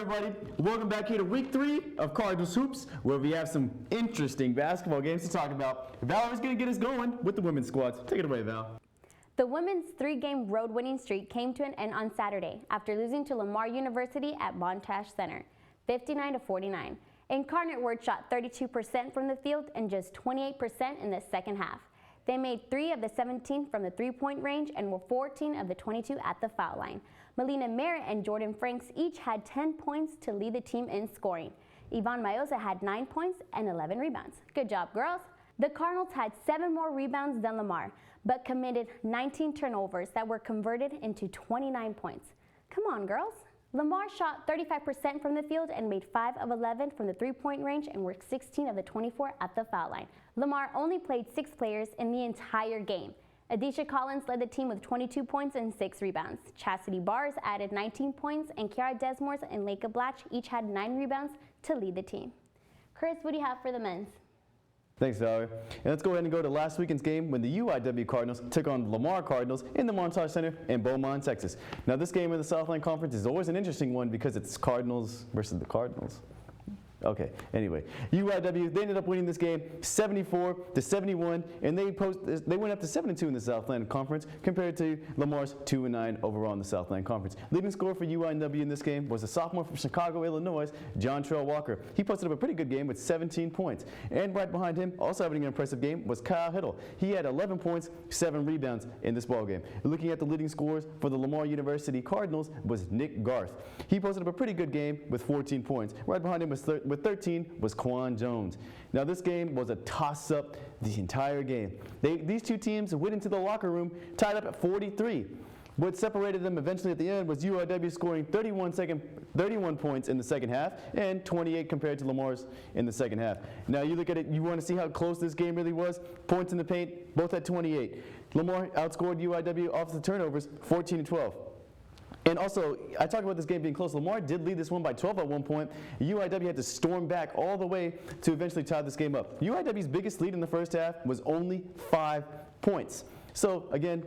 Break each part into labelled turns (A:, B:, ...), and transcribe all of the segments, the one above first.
A: everybody? Welcome back here to week 3 of Cardinals Hoops, where we have some interesting basketball games to talk about. Valerie's going to get us going with the women's squads. Take it away, Val.
B: The women's 3-game road winning streak came to an end on Saturday after losing to Lamar University at Montage Center, 59-49. Incarnate Word shot 32% from the field and just 28% in the second half. They made 3 of the 17 from the three-point range and were 14 of the 22 at the foul line. Melina Merritt and Jordan Franks each had 10 points to lead the team in scoring. Yvonne Mayosa had 9 points and 11 rebounds. Good job, girls. The Cardinals had 7 more rebounds than Lamar, but committed 19 turnovers that were converted into 29 points. Come on, girls. Lamar shot 35% from the field and made 5 of 11 from the three-point range and were 16 of the 24 at the foul line. Lamar only played 6 players in the entire game. Adisha Collins led the team with 22 points and 6 rebounds. Chastity Bars added 19 points, and Kiara Desmores and Leica Blatch each had 9 rebounds to lead the team. Chris, what do you have for the men's?
A: Thanks, Valerie. And let's go ahead and go to last weekend's game when the UIW Cardinals took on the Lamar Cardinals in the Montage Center in Beaumont, Texas. Now, this game in the Southland Conference is always an interesting one because it's Cardinals versus the Cardinals. Okay, anyway, UIW, they ended up winning this game 74-71, and they went up to 7-2 in the Southland Conference compared to Lamar's 2-9 overall in the Southland Conference. Leading scorer for UIW in this game was a sophomore from Chicago, Illinois, John Trell Walker. He posted up a pretty good game with 17 points. And right behind him, also having an impressive game, was Kyle Hiddle. He had 11 points, 7 rebounds in this ballgame. Looking at the leading scorers for the Lamar University Cardinals was Nick Garth. He posted up a pretty good game with 14 points. Right behind him with 13 was Quan Jones. Now, this game was a toss-up the entire game. These two teams went into the locker room tied up at 43. What separated them eventually at the end was UIW scoring 31 points in the second half and 28 compared to Lamar's in the second half. Now, you look at it, you want to see how close this game really was. Points in the paint, both at 28. Lamar outscored UIW off the turnovers 14-12. And also, I talked about this game being close. Lamar did lead this one by 12 at one point. UIW had to storm back all the way to eventually tie this game up. UIW's biggest lead in the first half was only 5 points. So, again,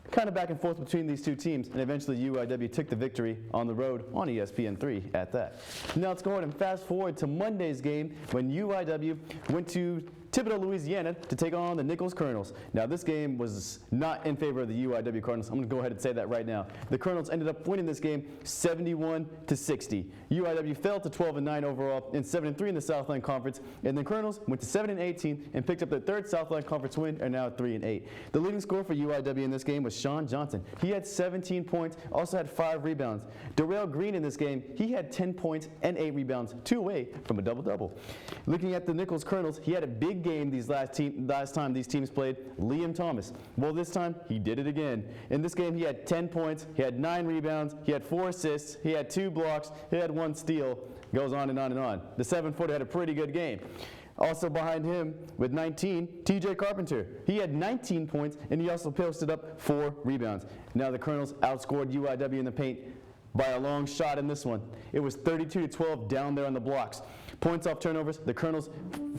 A: kind of back and forth between these two teams, and eventually UIW took the victory on the road on ESPN3 at that. Now let's go ahead and fast forward to Monday's game when UIW went to Thibodaux, Louisiana to take on the Nichols Colonels. Now, this game was not in favor of the UIW Cardinals. I'm going to go ahead and say that right now. The Colonels ended up winning this game 71-60. UIW fell to 12-9 overall and 7-3 in the Southland Conference, and the Colonels went to 7-18 and picked up their 3rd Southland Conference win and now 3-8. The leading scorer for UIW in this game was Sean Johnson. He had 17 points, also had 5 rebounds. Darrell Green in this game, he had 10 points and 8 rebounds, 2 away from a double-double. Looking at the Nichols Colonels, he had a big game last time these teams played, Liam Thomas. Well, this time he did it again. In this game, he had 10 points, he had 9 rebounds, he had 4 assists, he had 2 blocks, he had 1 steal. Goes on and on and on. The 7-footer had a pretty good game. Also behind him with 19, TJ Carpenter. He had 19 points and he also posted up 4 rebounds. Now the Colonels outscored UIW in the paint by a long shot in this one. It was 32-12 down there on the blocks. Points off turnovers, the Colonels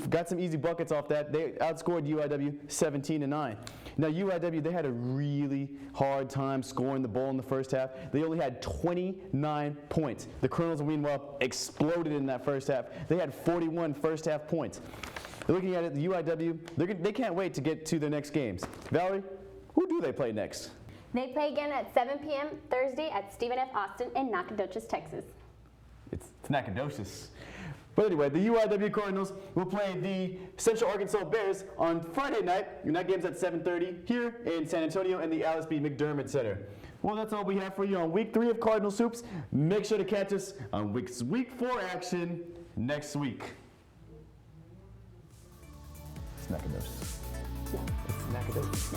A: got some easy buckets off that. They outscored UIW 17-9. Now UIW, they had a really hard time scoring the ball in the first half. They only had 29 points. The Colonels, meanwhile, exploded in that first half. They had 41 first half points. Looking at it, the UIW, they can't wait to get to their next games. Valerie, who do they play next?
B: They play again at 7 p.m. Thursday at Stephen F. Austin in Nacogdoches, Texas.
A: It's Nacogdoches. But anyway, the UIW Cardinals will play the Central Arkansas Bears on Friday night, and that game's at 7:30 here in San Antonio in the Alice B. McDermott Center. Well, that's all we have for you on Week 3 of Cardinals Hoops. Make sure to catch us on Week 4 action next week. It's Nacogdoches. It's Nacogdoches.